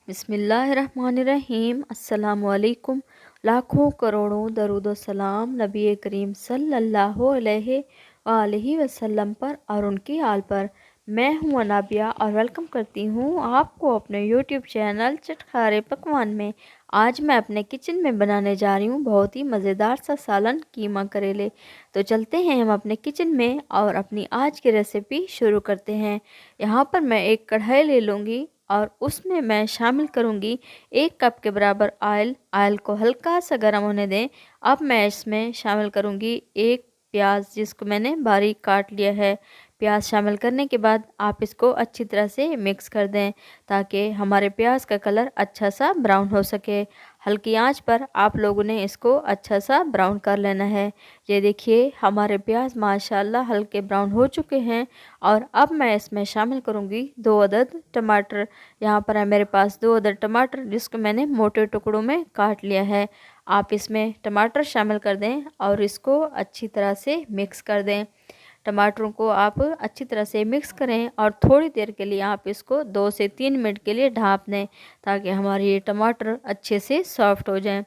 बिस्मिल्लाहिर्रहमानिर्रहीम। अस्सलामुअलैकुम। लाखों करोड़ों दरूद व सलाम नबी करीम सल्लल्लाहु अलैहि वसल्लम पर और उनकी आल पर। मैं हूं अनाबिया और वेलकम करती हूं आपको अपने यूट्यूब चैनल चटखारे पकवान में। आज मैं अपने किचन में बनाने जा रही हूं बहुत ही मज़ेदार सा सालन कीमा करेले। तो चलते हैं हम अपने किचन में और अपनी आज की रेसिपी शुरू करते हैं। यहाँ पर मैं एक कढ़ाई ले लूँगी और उसमें मैं शामिल करूंगी 1 कप के बराबर ऑयल। ऑयल को हल्का सा गर्म होने दें। अब मैं इसमें शामिल करूंगी एक प्याज जिसको मैंने बारीक काट लिया है। प्याज शामिल करने के बाद आप इसको अच्छी तरह से मिक्स कर दें ताकि हमारे प्याज का कलर अच्छा सा ब्राउन हो सके। हल्की आंच पर आप लोगों ने इसको अच्छा सा ब्राउन कर लेना है। ये देखिए हमारे प्याज माशाल्लाह हल्के ब्राउन हो चुके हैं। और अब मैं इसमें शामिल करूंगी 2 अदद टमाटर। यहाँ पर है मेरे पास 2 अदद टमाटर जिसको मैंने मोटे टुकड़ों में काट लिया है। आप इसमें टमाटर शामिल कर दें और इसको अच्छी तरह से मिक्स कर दें। टमाटरों को आप अच्छी तरह से मिक्स करें और थोड़ी देर के लिए आप इसको 2 से 3 मिनट के लिए ढाँप दें ताकि हमारे ये टमाटर अच्छे से सॉफ्ट हो जाएं।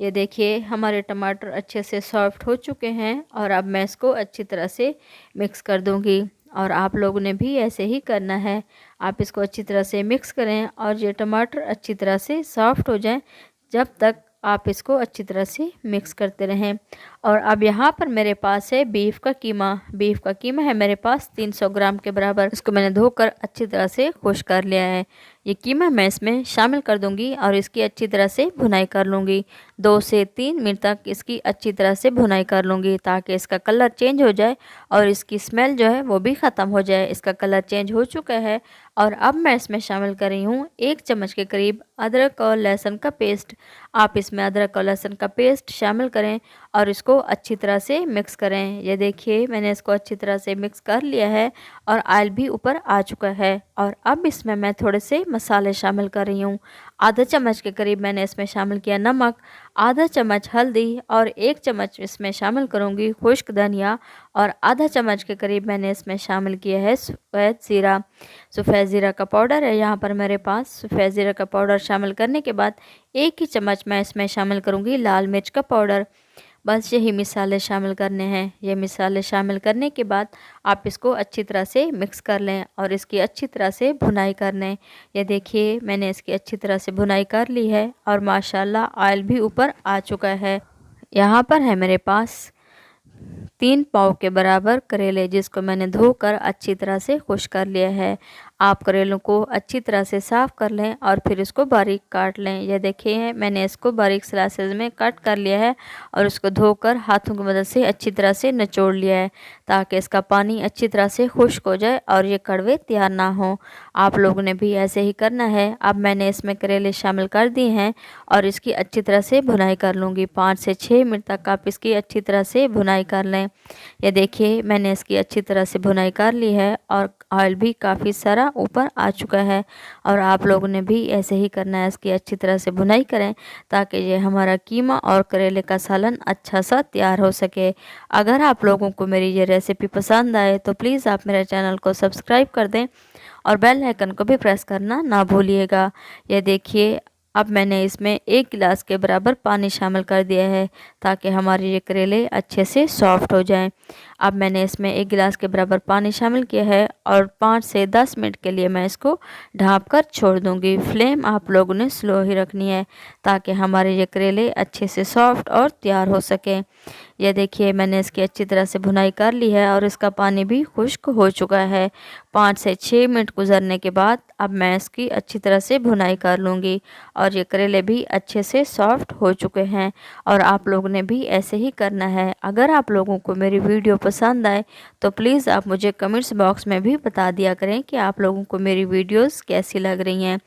ये देखिए हमारे टमाटर अच्छे से सॉफ्ट हो चुके हैं और अब मैं इसको अच्छी तरह से मिक्स कर दूंगी और आप लोगों ने भी ऐसे ही करना है। आप इसको अच्छी तरह से मिक्स करें और ये टमाटर अच्छी तरह से सॉफ्ट हो जाएं जब तक आप इसको अच्छी तरह से मिक्स करते रहें। और अब यहाँ पर मेरे पास है बीफ का कीमा। बीफ का कीमा है मेरे पास 300 ग्राम के बराबर। इसको मैंने धोकर अच्छी तरह से खुश कर लिया है। ये कीमा मैं इसमें शामिल कर दूंगी और इसकी अच्छी तरह से भुनाई कर लूँगी। 2 से 3 मिनट तक इसकी अच्छी तरह से भुनाई कर लूँगी ताकि इसका कलर चेंज हो जाए और इसकी स्मेल जो है वो भी ख़त्म हो जाए। इसका कलर चेंज हो चुका है और अब मैं इसमें शामिल कर रही हूँ 1 चम्मच के करीब अदरक और लहसुन का पेस्ट। आप इसमें अदरक और लहसुन का पेस्ट शामिल करें और इसको अच्छी तरह से मिक्स करें। ये देखिए मैंने इसको अच्छी तरह से मिक्स कर लिया है और ऑयल भी ऊपर आ चुका है। और अब इसमें मैं थोड़े से मसाले शामिल कर रही हूँ। आधा चम्मच के करीब मैंने इसमें शामिल किया नमक, आधा चम्मच हल्दी और 1 चम्मच इसमें शामिल करूँगी खुश्क धनिया और आधा चम्मच के करीब मैंने इसमें शामिल किया है सफ़ेद ज़ीरा। सफ़ेद ज़ीरा का पाउडर है यहाँ पर मेरे पास। सफ़ेद ज़ीरा का पाउडर शामिल करने के बाद 1 ही चम्मच मैं इसमें शामिल करूँगी लाल मिर्च का पाउडर। बस यही मिसाले शामिल करने हैं। ये मिसाले शामिल करने के बाद आप इसको अच्छी तरह से मिक्स कर लें और इसकी अच्छी तरह से भुनाई कर लें। ये देखिए मैंने इसकी अच्छी तरह से भुनाई कर ली है और माशाल्लाह ऑयल भी ऊपर आ चुका है। यहाँ पर है मेरे पास 3 पाव के बराबर करेले जिसको मैंने धोकर अच्छी तरह से खुश कर लिया है। आप करेलों को अच्छी तरह से साफ़ कर लें और फिर इसको बारीक काट लें। यह देखिए मैंने इसको बारीक स्लाइसेस में कट कर लिया है और उसको धोकर हाथों की मदद से अच्छी तरह से निचोड़ लिया है ताकि इसका पानी अच्छी तरह से खुश्क हो जाए और ये कड़वे तैयार ना हो। आप लोगों ने भी ऐसे ही करना है। अब मैंने इसमें करेले शामिल कर दिए हैं और इसकी अच्छी तरह से भुनाई कर लूँगी। 5 से 6 मिनट तक आप इसकी अच्छी तरह से भुनाई कर लें। ये देखिए मैंने इसकी अच्छी तरह से भुनाई कर ली है और ऑयल भी काफ़ी सारा ऊपर आ चुका है और आप लोगों ने भी ऐसे ही करना है। इसकी अच्छी तरह से भुनाई करें ताकि ये हमारा कीमा और करेले का सालन अच्छा सा तैयार हो सके। अगर आप लोगों को मेरी ये रेसिपी पसंद आए तो प्लीज़ आप मेरे चैनल को सब्सक्राइब कर दें और बेल आइकन को भी प्रेस करना ना भूलिएगा। ये देखिए अब मैंने इसमें 1 गिलास के बराबर पानी शामिल कर दिया है ताकि हमारे ये करेले अच्छे से सॉफ्ट हो जाएं। अब मैंने इसमें 1 गिलास के बराबर पानी शामिल किया है और 5 से 10 मिनट के लिए मैं इसको ढाँप कर छोड़ दूँगी। फ्लेम आप लोगों ने स्लो ही रखनी है ताकि हमारे ये करेले अच्छे से सॉफ्ट और तैयार हो सकें। यह देखिए मैंने इसकी अच्छी तरह से भुनाई कर ली है और इसका पानी भी खुश्क हो चुका है। 5 से 6 मिनट गुजरने के बाद अब मैं इसकी अच्छी तरह से भुनाई कर लूँगी और ये करेले भी अच्छे से सॉफ्ट हो चुके हैं और आप लोगों ने भी ऐसे ही करना है। अगर आप लोगों को मेरी वीडियो पसंद आए तो प्लीज़ आप मुझे कमेंट्स बॉक्स में भी बता दिया करें कि आप लोगों को मेरी वीडियोस कैसी लग रही हैं।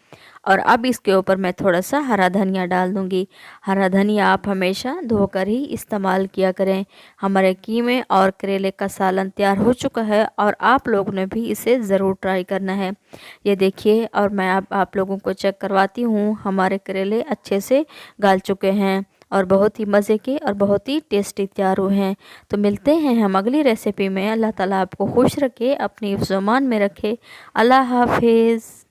और अब इसके ऊपर मैं थोड़ा सा हरा धनिया डाल दूँगी। हरा धनिया आप हमेशा धोकर ही इस्तेमाल किया करें। हमारे कीमे और करेले का सालन तैयार हो चुका है और आप लोगों ने भी इसे ज़रूर ट्राई करना है। ये देखिए और मैं अब आप लोगों को चेक करवाती हूँ। हमारे करेले अच्छे से गल चुके हैं और बहुत ही मज़े के और बहुत ही टेस्टी तैयार हुए हैं। तो मिलते हैं हम अगली रेसिपी में। अल्लाह ताला आपको खुश रखे, अपनी हिफ्ज़-ओ-मान में रखे। अल्लाह हाफिज़।